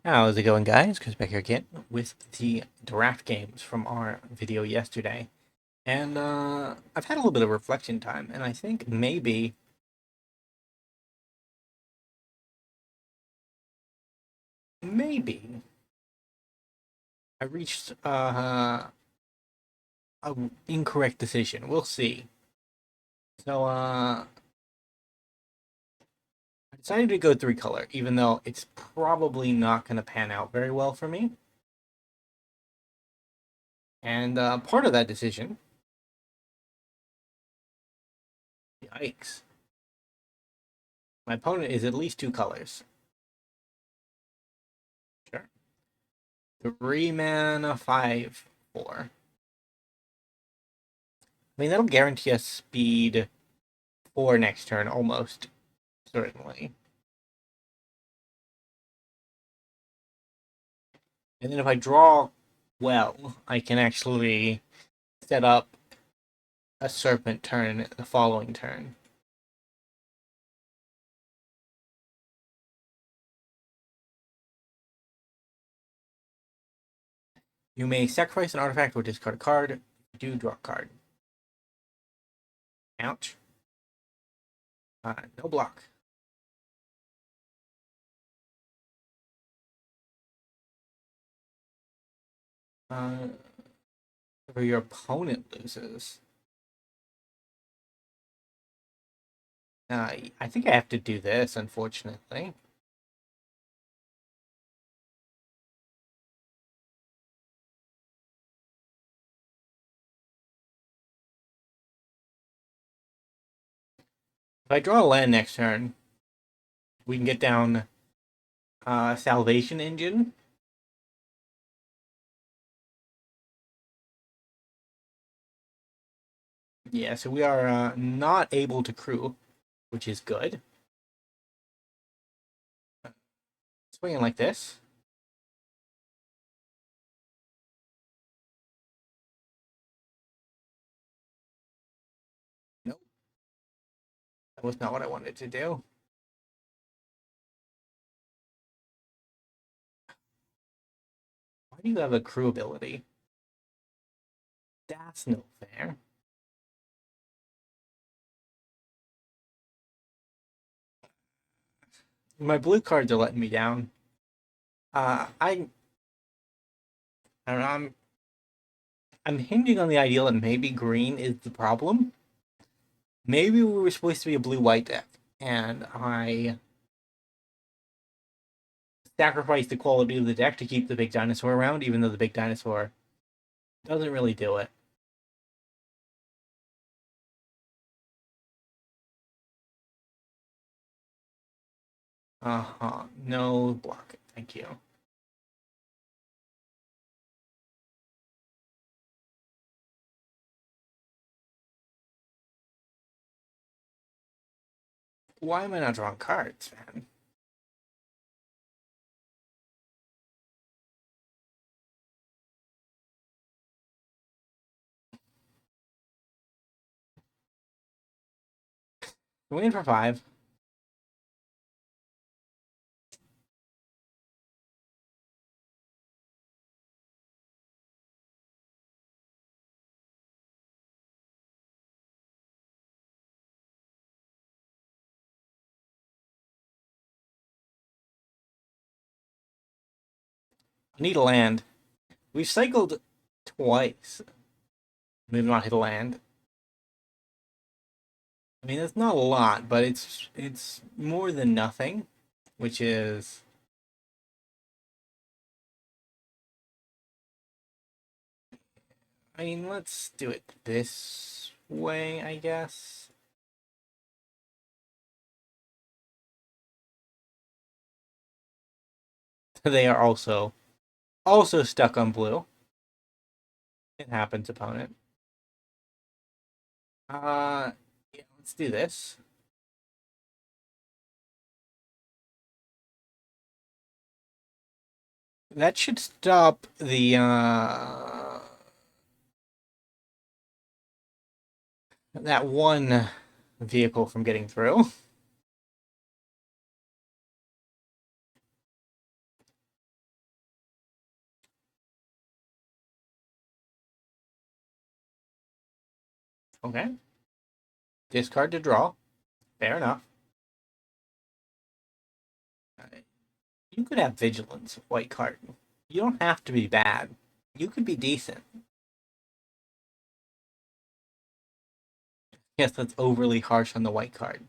How's it going, guys? Chris back here again with the draft games from our video yesterday. And I've had a little bit of reflection time, and I think maybe I reached a incorrect decision. We'll see. So I decided to go three color, even though it's probably not going to pan out very well for me. And part of that decision, yikes, my opponent is at least two colors. Sure. Three mana, 5/4. I mean, that'll guarantee us speed for next turn, almost certainly. And then if I draw well, I can actually set up a serpent turn the following turn. You may sacrifice an artifact or discard a card. Do draw a card. Ouch. No block. Uh, or your opponent loses. I think I have to do this, unfortunately. If I draw a land next turn, we can get down Salvation Engine. Yeah, so we are not able to crew, which is good. Swinging like this. Nope, that was not what I wanted to do. Why do you have a crew ability? That's no fair. My blue cards are letting me down. I don't know. I'm hinging on the idea that maybe green is the problem. Maybe we were supposed to be a blue-white deck, and I sacrificed the quality of the deck to keep the big dinosaur around, even though the big dinosaur doesn't really do it. No block. Thank you. Why am I not drawing cards, man? I'm waiting for 5. I need a land. We've cycled twice. We've not hit a land. I mean, it's not a lot, but it's more than nothing, which is I mean, let's do it this way, I guess. They are also stuck on blue. It happens, opponent. Yeah, let's do this. That should stop the that one vehicle from getting through. Okay. Discard to draw. Fair enough. You could have vigilance, white card. You don't have to be bad. You could be decent. Yes, that's overly harsh on the white card.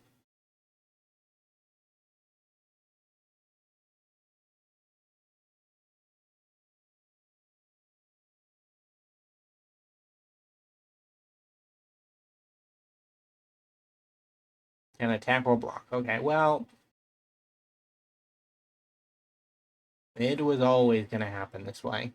Can attack or block. Okay, well, it was always going to happen this way.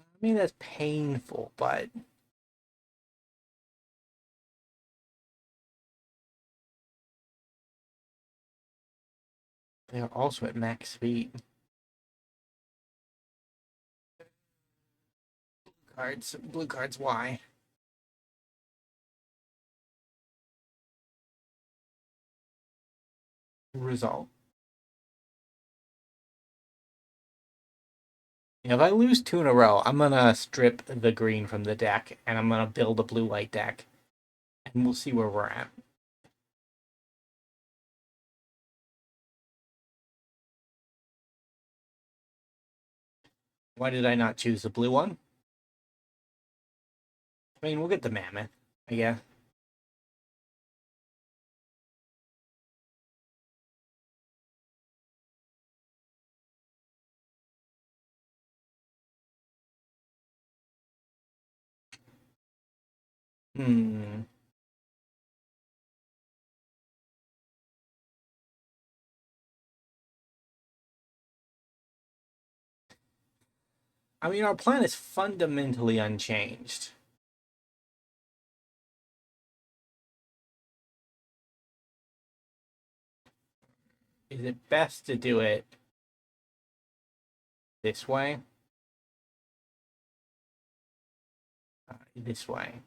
I mean, that's painful, but they're also at max speed. Blue cards, why? Result. If I lose two in a row, I'm gonna strip the green from the deck, and I'm gonna build a blue-white deck, and we'll see where we're at. Why did I not choose the blue one? I mean, we'll get the mammoth, I guess. Hmm. I mean, our plan is fundamentally unchanged. Is it best to do it this way? This way.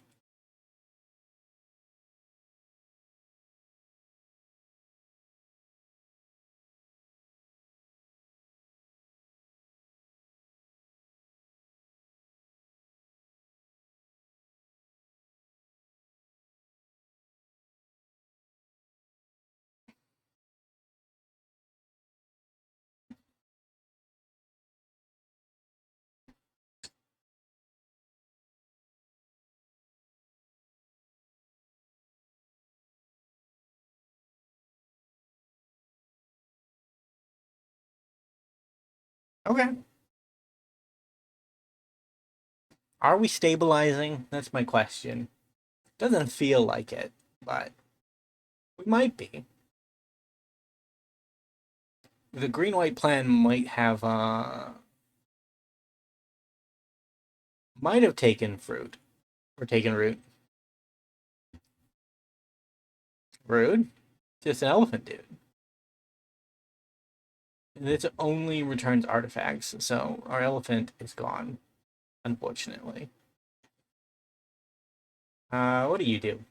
Okay. Are we stabilizing? That's my question. Doesn't feel like it, but we might be. The green white plan might have taken fruit or taken root. Rude. Just an elephant dude. And it only returns artifacts, so our elephant is gone, unfortunately. What do you do?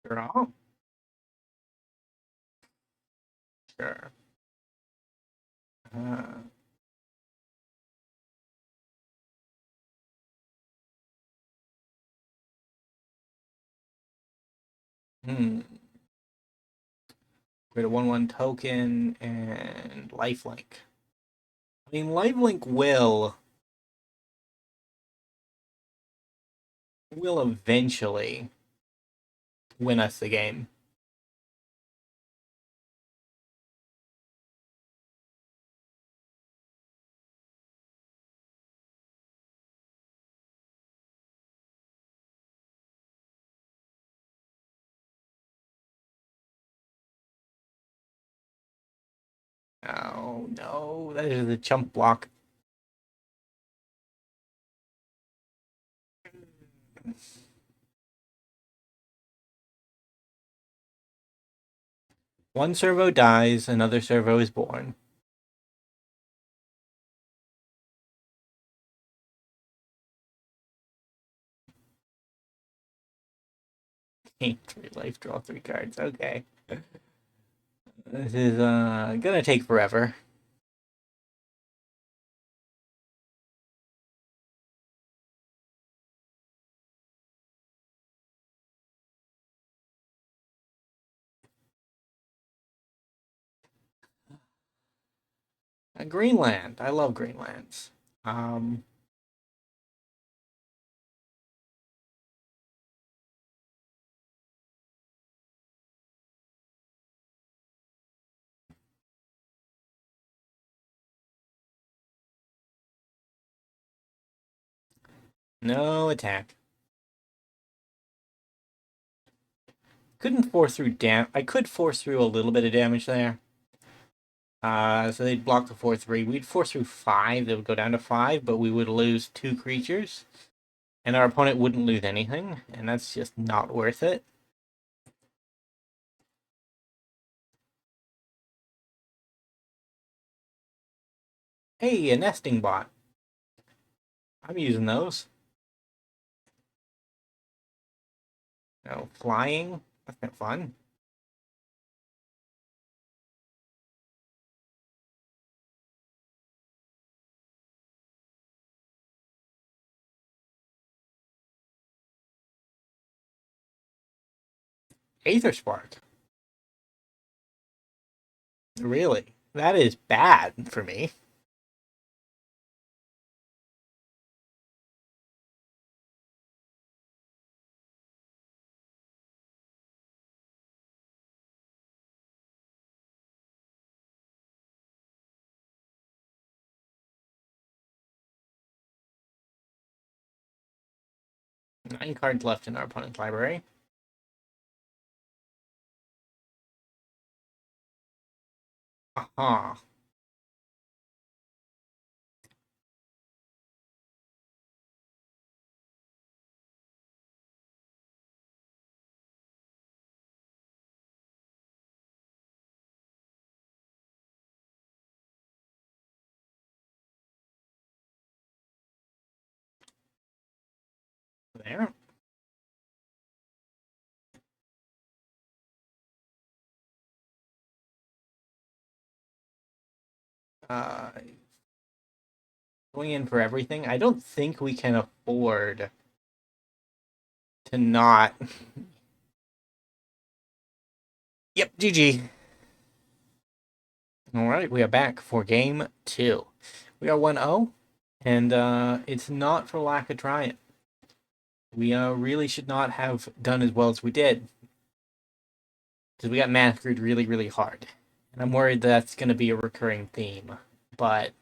Draw? Sure. Uh, hmm. Create a 1/1 token and lifelink. I mean, lifelink will eventually win us the game. Oh, no. That is a chump block. One servo dies, another servo is born. Gain 3 life, draw 3 cards. Okay. This is gonna take forever. Greenland. I love Greenlands. Um, no attack. Couldn't force through I could force through a little bit of damage there. So they'd block the 4/3. We'd force through 5. They would go down to 5, but we would lose 2 creatures. And our opponent wouldn't lose anything. And that's just not worth it. Hey, a nesting bot. I'm using those. No, flying. That's been fun. Aether Spark. Really? That is bad for me. Nine cards left in our opponent's library. Aha. There. Uh, Going in for everything. I don't think we can afford to not. Yep, GG. All right, we are back for game 2. We are 1-0, and it's not for lack of trying. We really should not have done as well as we did, because we got massacred really, really hard. And I'm worried that's going to be a recurring theme, but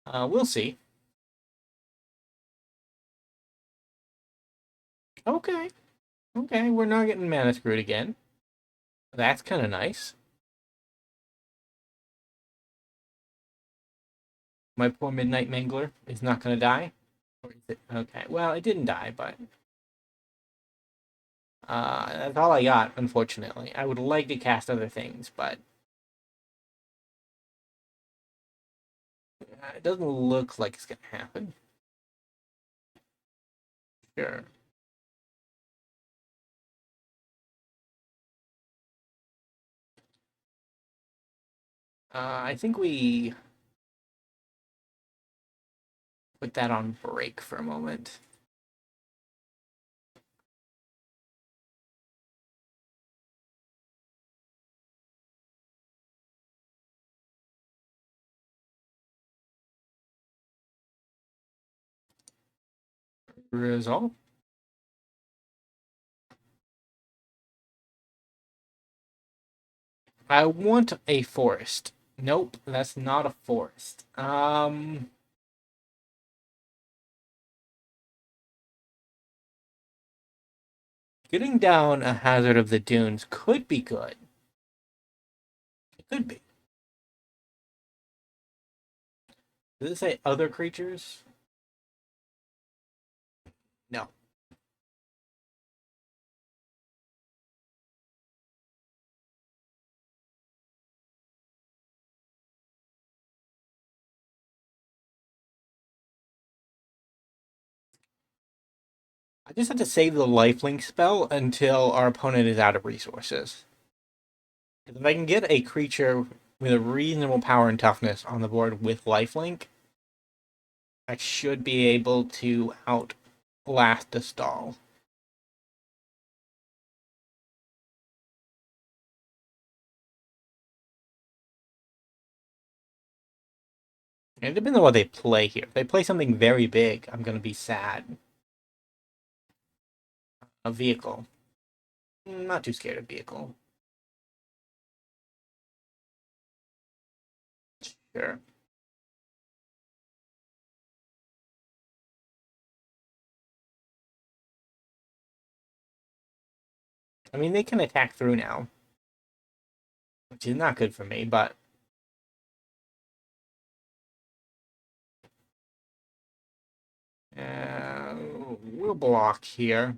we'll see. Okay, okay, we're not getting mana screwed again. That's kind of nice. My poor Midnight Mangler is not going to die. Or is it? Okay, well, it didn't die, but that's all I got, unfortunately. I would like to cast other things, but it doesn't look like it's going to happen. Sure. I think we put that on break for a moment. Resolve. I want a forest. Nope, that's not a forest. Getting down a Hazard of the Dunes could be good. Could be. Does it say other creatures? No. I just have to save the lifelink spell until our opponent is out of resources. If I can get a creature with a reasonable power and toughness on the board with lifelink, I should be able to outlast a stall. And it depends on what they play here. If they play something very big, I'm going to be sad. A vehicle. Not too scared of vehicle. Sure. I mean, they can attack through now, which is not good for me, but uh, we'll block here.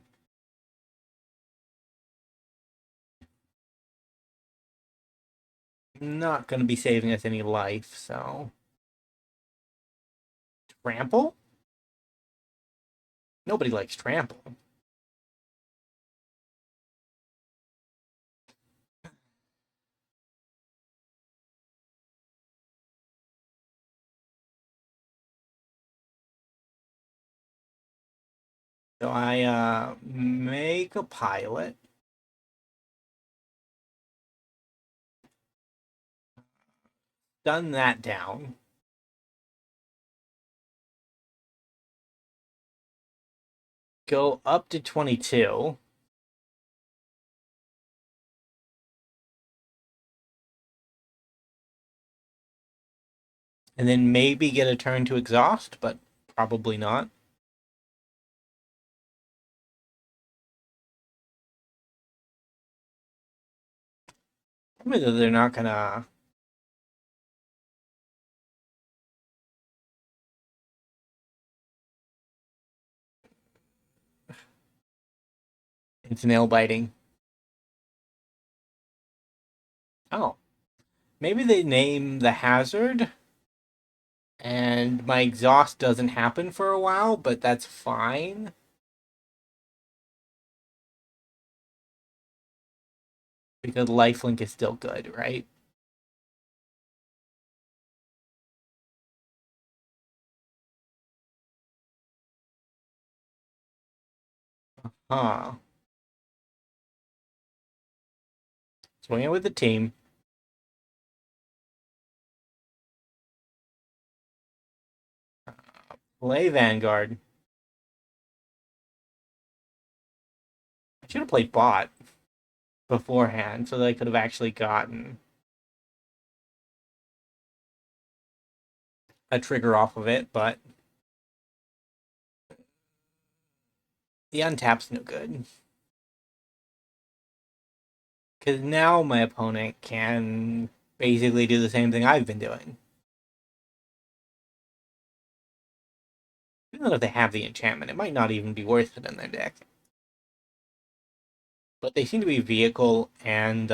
Not going to be saving us any life, so. Trample? Nobody likes trample. So I make a pilot. Done that down. Go up to 22. And then maybe get a turn to exhaust, but probably not. Maybe they're not gonna. It's nail biting. Oh, maybe they name the hazard, and my exhaust doesn't happen for a while, but that's fine. Because lifelink is still good, right? Huh. Swing it with the team. Play Vanguard. I should have played bot beforehand so that I could have actually gotten a trigger off of it, but the untap's no good. Because now my opponent can basically do the same thing I've been doing. Even though if they have the enchantment, it might not even be worth it in their deck. But they seem to be vehicle and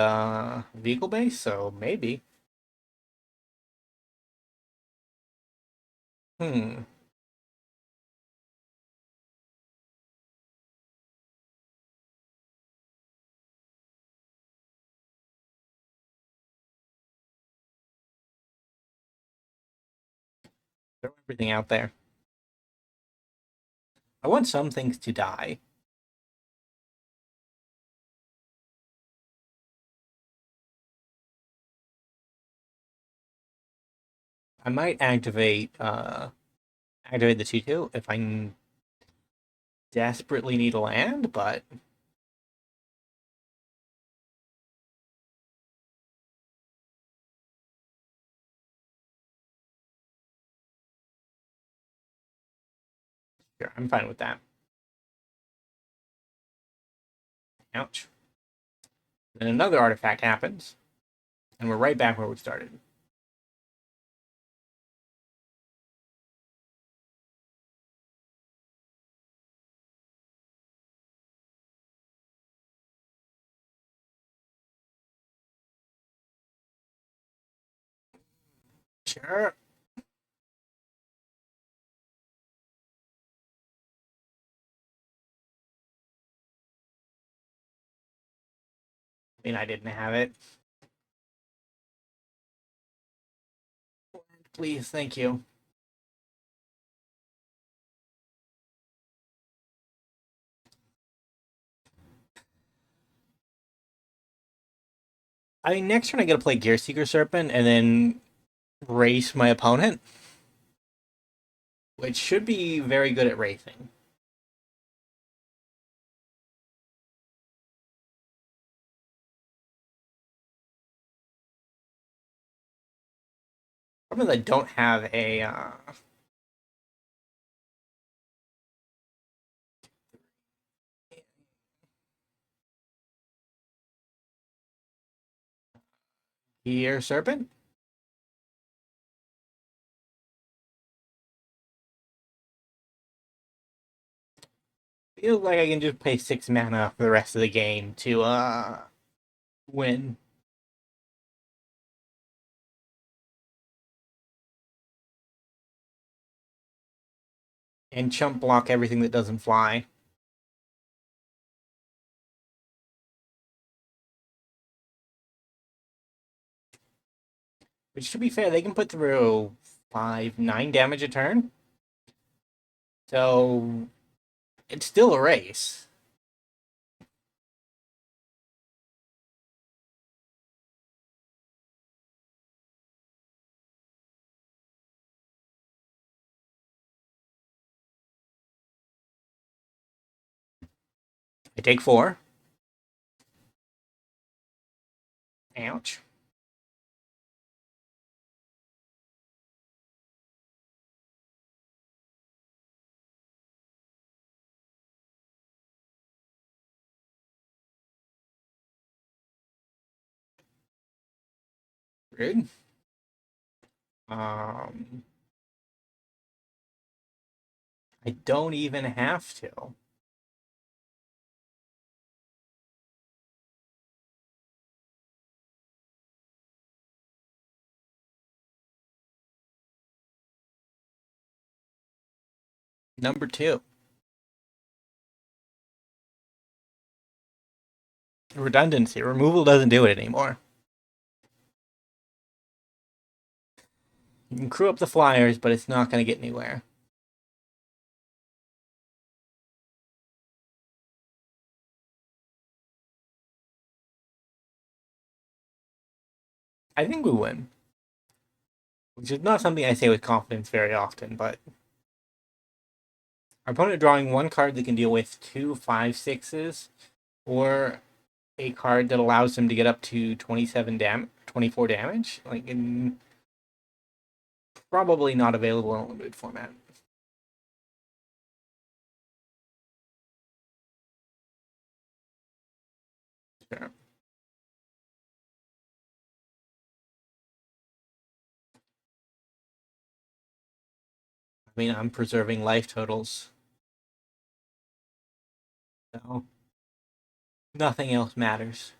vehicle based, so maybe. Hmm. Throw everything out there. I want some things to die. I might activate the 2/2 if I desperately need a land, but sure, I'm fine with that. Ouch. Then another artifact happens. And we're right back where we started. Sure. I mean, I didn't have it. Please, thank you. I mean, next turn I gotta play Gear Seeker Serpent and then race my opponent, which should be very good at racing. Problem is I don't have a Gear Serpent. Feels like I can just pay 6 mana for the rest of the game to win. And chump block everything that doesn't fly. Which, to be fair, they can put through 9 damage a turn. So it's still a race. I take 4. Ouch. Rude. Um, I don't even have to. Number 2. Redundancy. Removal doesn't do it anymore. You can crew up the flyers, but it's not going to get anywhere. I think we win. Which is not something I say with confidence very often, but our opponent drawing 1 card that can deal with 2 5/6s, or a card that allows them to get up to 24 damage. Probably not available in a limited format. Sure. I mean, I'm preserving life totals, so nothing else matters.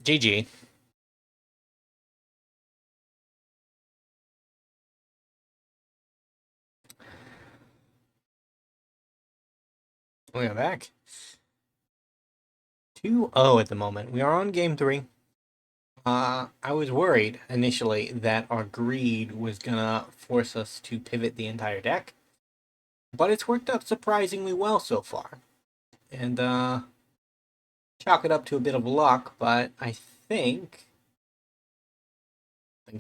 GG. We are back. 2-0 at the moment. We are on game 3. I was worried initially that our greed was gonna force us to pivot the entire deck, but it's worked out surprisingly well so far. And chalk it up to a bit of luck, but I think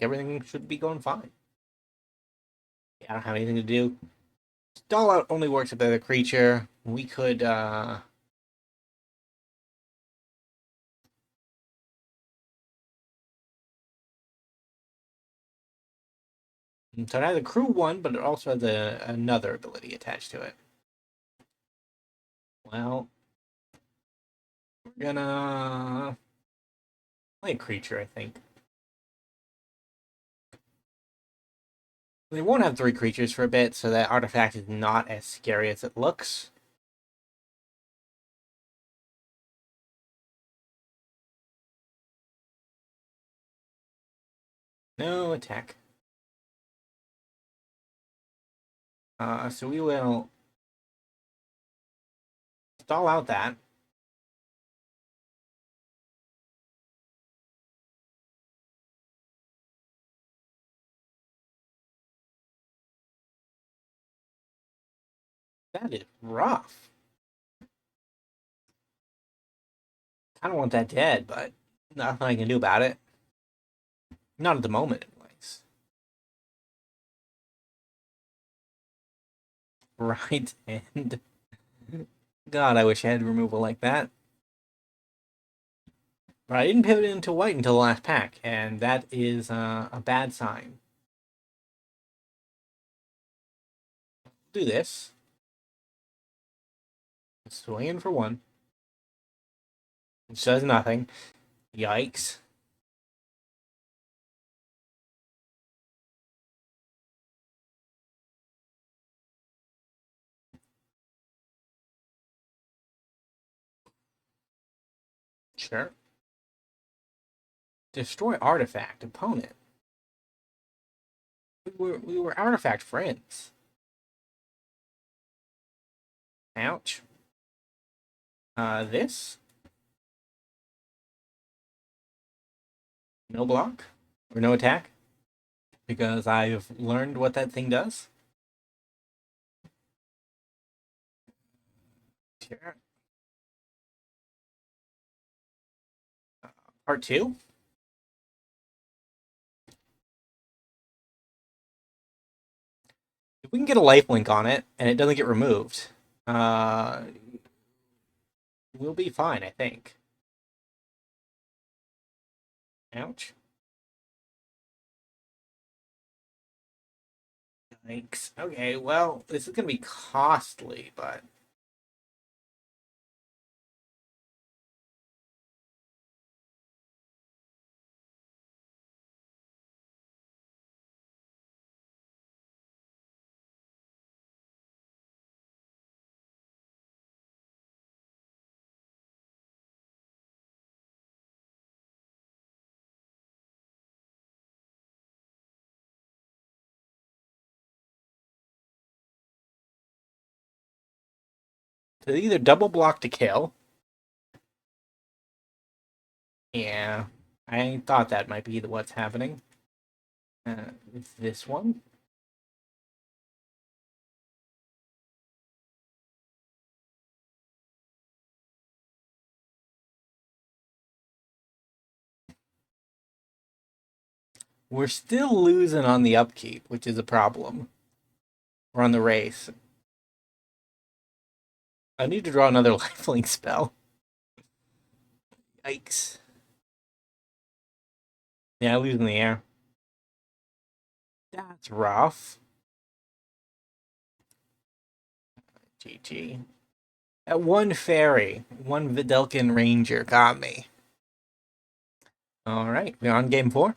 everything should be going fine. Yeah, I don't have anything to do. Stall out only works if they're the creature. We could So it has a crew 1, but it also has another ability attached to it. Well, we're gonna play a creature, I think. We won't have 3 creatures for a bit, so that artifact is not as scary as it looks. No attack. So we will stall out that. That is rough. I don't want that dead, but nothing I can do about it. Not at the moment, anyways. Right, and God, I wish I had removal like that. But I didn't pivot into white until the last pack, and that is a bad sign. Do this. Swing in for 1. Which does nothing. Yikes. Sure. Destroy artifact. Opponent. We were artifact friends. Ouch. This. No block. Or no attack. Because I've learned what that thing does. Sure. Part 2. If we can get a lifelink on it and it doesn't get removed, uh, we'll be fine, I think. Ouch. Thanks. Okay, well, this is going to be costly, but to either double block to kill. Yeah, I thought that might be what's happening. It's this one. We're still losing on the upkeep, which is a problem. We're on the race. I need to draw another lifelink spell. Yikes. Yeah, I lose in the air. That's rough. GG. That one fairy, one Videlkin Ranger got me. All right, we're on game 4.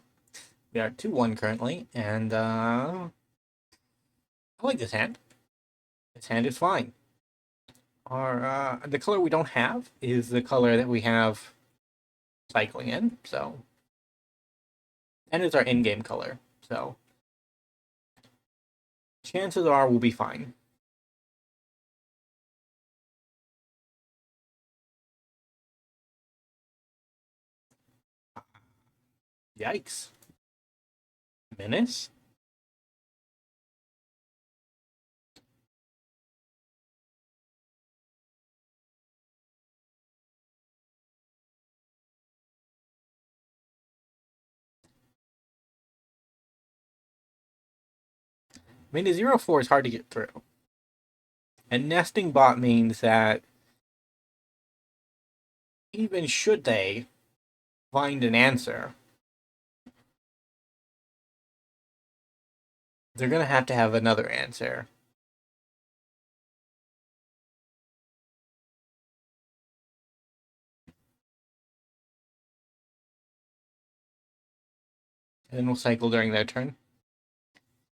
We are 2-1 currently, and I like this hand. This hand is fine. Our the color we don't have is the color that we have cycling in, so and it's our in-game color, so chances are we'll be fine. Yikes. Menace? I mean, a 0/4 is hard to get through. And nesting bot means that even should they find an answer, They're gonna have to have another answer. And then we'll cycle during their turn.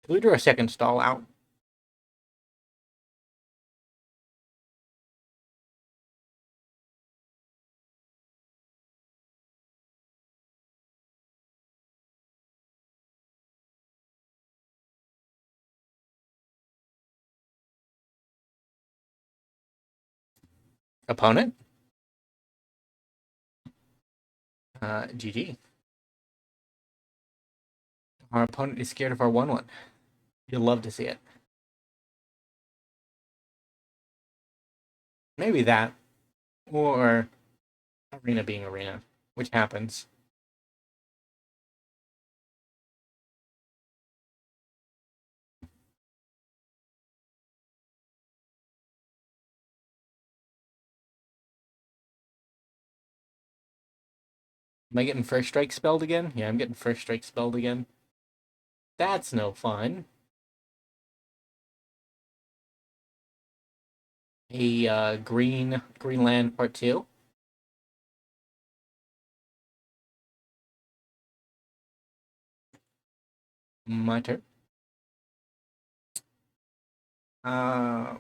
We do our second stall out. Opponent. GG. Our opponent is scared of our 1/1. You'll love to see it. Maybe that. Or arena being arena, which happens. Am I getting first strike spelled again? Yeah, I'm getting first strike spelled again. That's no fun. A Greenland Part 2. My turn. I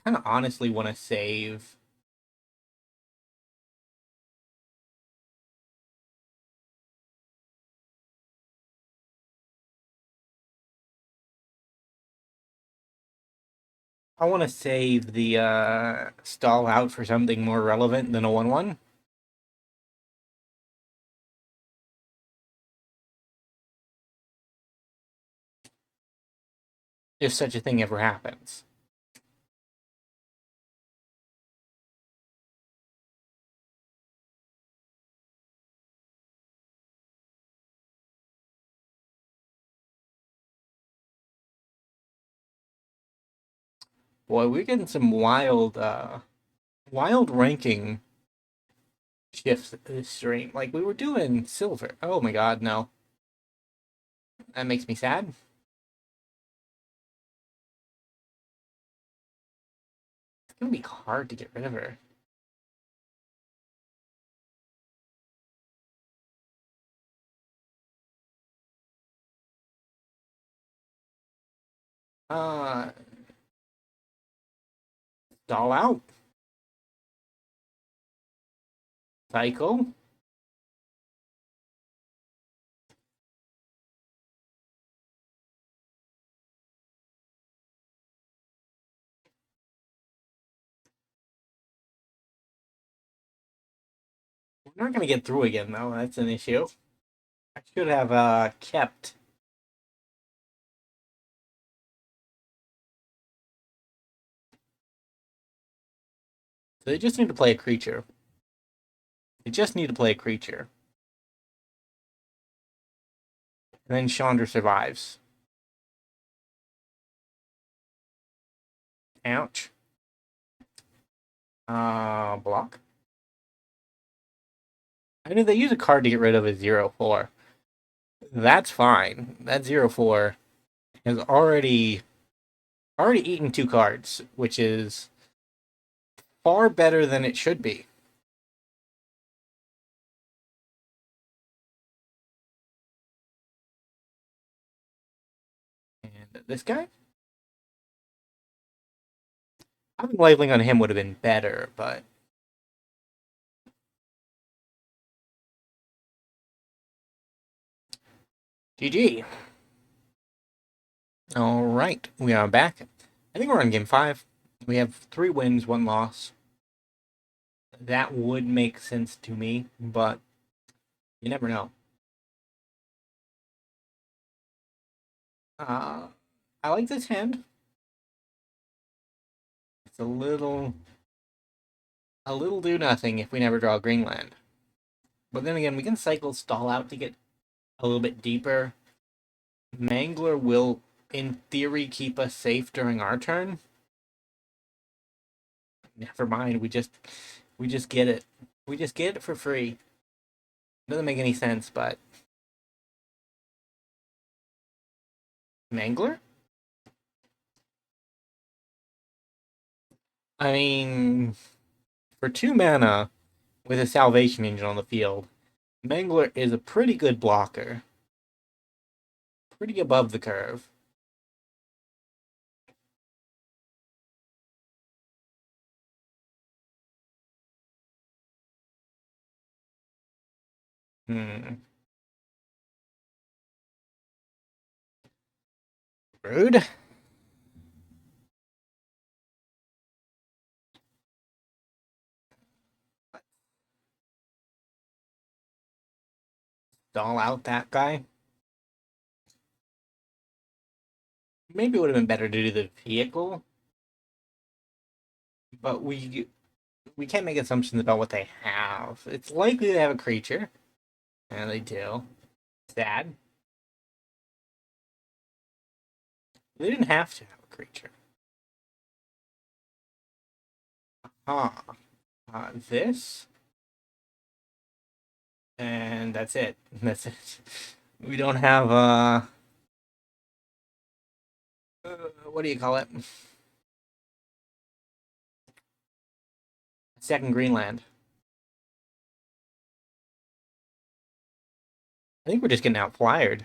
kind of honestly want to save. I want to save the stall out for something more relevant than a 1/1. If such a thing ever happens. Boy, we're getting some wild ranking shifts this stream. Like, we were doing silver. Oh my god, no. That makes me sad. It's gonna be hard to get rid of her. Uh, stall out. Cycle. We're not gonna get through again, though. That's an issue. I should have kept. So they just need to play a creature. They just need to play a creature. And then Chandra survives. Ouch. Block. I knew they use a card to get rid of a 0/4. That's fine. That 0/4 has already eaten 2 cards, which is far better than it should be. And this guy? I think labeling on him would have been better, but GG. All right, we are back. I think we're on game 5. We have 3 wins, 1 loss. That would make sense to me, but you never know. I like this hand. It's a little do nothing if we never draw Greenland. But then again, we can cycle stall out to get a little bit deeper. Mangler will, in theory, keep us safe during our turn. Never mind. We just get it. We just get it for free. Doesn't make any sense, but Mangler? I mean, for 2 mana with a Salvation Angel on the field, Mangler is a pretty good blocker. Pretty above the curve. Hmm. Rude. Stall out that guy. Maybe it would have been better to do the vehicle, but we can't make assumptions about what they have. It's likely they have a creature, and they do. Sad. They didn't have to have a creature. Huh. This, and that's it. That's it. We don't have what do you call it? Second Greenland. I think we're just getting outflyered.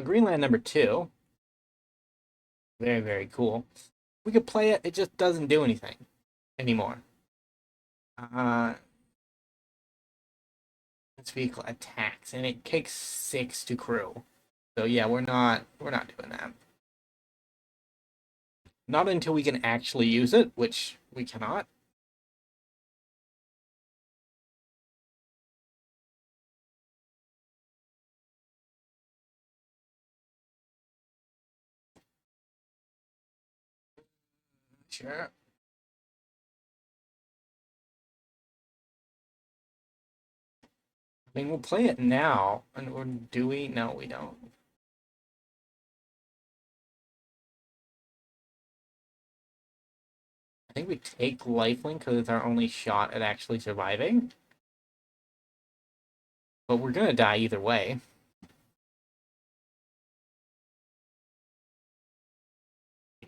Greenland number 2. Very, very cool. We could play it, it just doesn't do anything anymore. Uh, this vehicle attacks, and it takes 6 to crew. So yeah, we're not doing that. Not until we can actually use it, which we cannot. Sure. I mean, we'll play it now, or do we? No, we don't. I think we take lifelink because it's our only shot at actually surviving. But we're gonna die either way.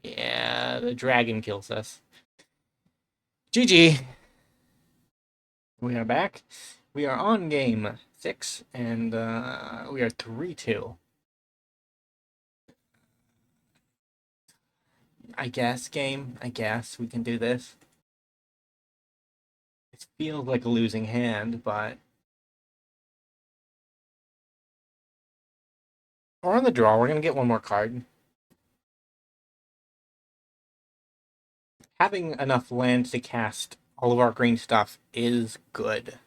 Yeah, the dragon kills us. GG. We are back. We are on game 6, and we are 3-2. I guess, game. I guess we can do this. It feels like a losing hand, but we're on the draw. We're gonna get one more card. Having enough lands to cast all of our green stuff is good.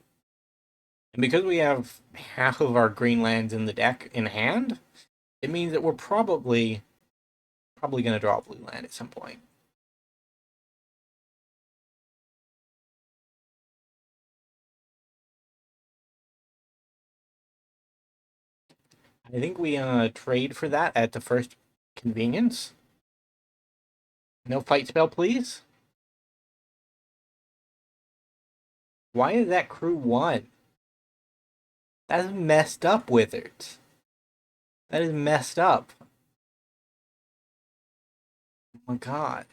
And because we have half of our green lands in the deck in hand, it means that we're probably gonna draw a blue land at some point. I think we trade for that at the first convenience. No fight spell, please. Why is that crew 1? That is messed up, Wizards. That is messed up. Oh my god.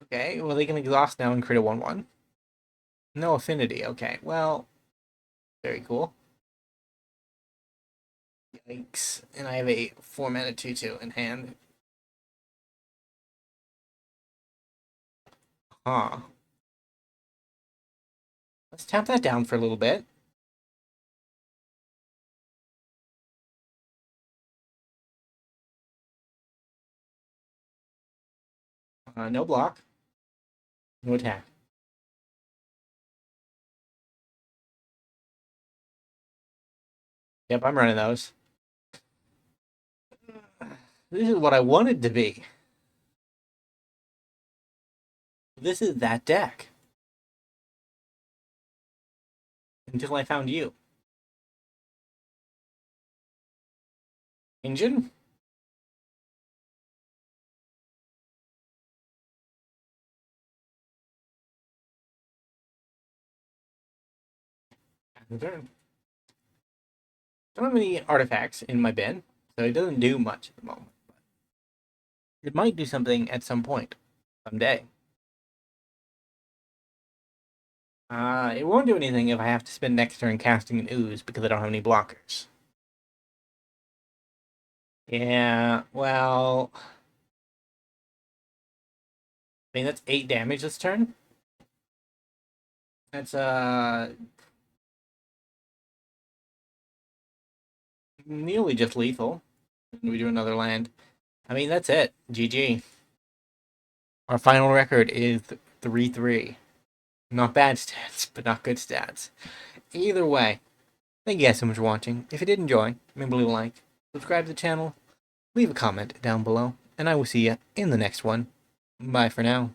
Okay, well, they can exhaust now and create a 1/1. No affinity. Okay, well, very cool. Yikes. And I have a 4-mana 2/2 in hand. Huh. Let's tap that down for a little bit. No block. No attack. Yep, I'm running those. This is what I wanted to be. This is that deck. Until I found you. Engine? Turn. Don't have any artifacts in my bin, so it doesn't do much at the moment. It might do something at some point, someday. It won't do anything if I have to spend next turn casting an ooze because I don't have any blockers. Yeah, well, I mean that's 8 damage this turn. That's nearly just lethal. We do another land. I mean that's it. GG. Our final record is 3-3. Not bad stats, but not good stats. Either way, thank you guys so much for watching. If you did enjoy, remember to leave a like, subscribe to the channel, leave a comment down below, and I will see you in the next one. Bye for now.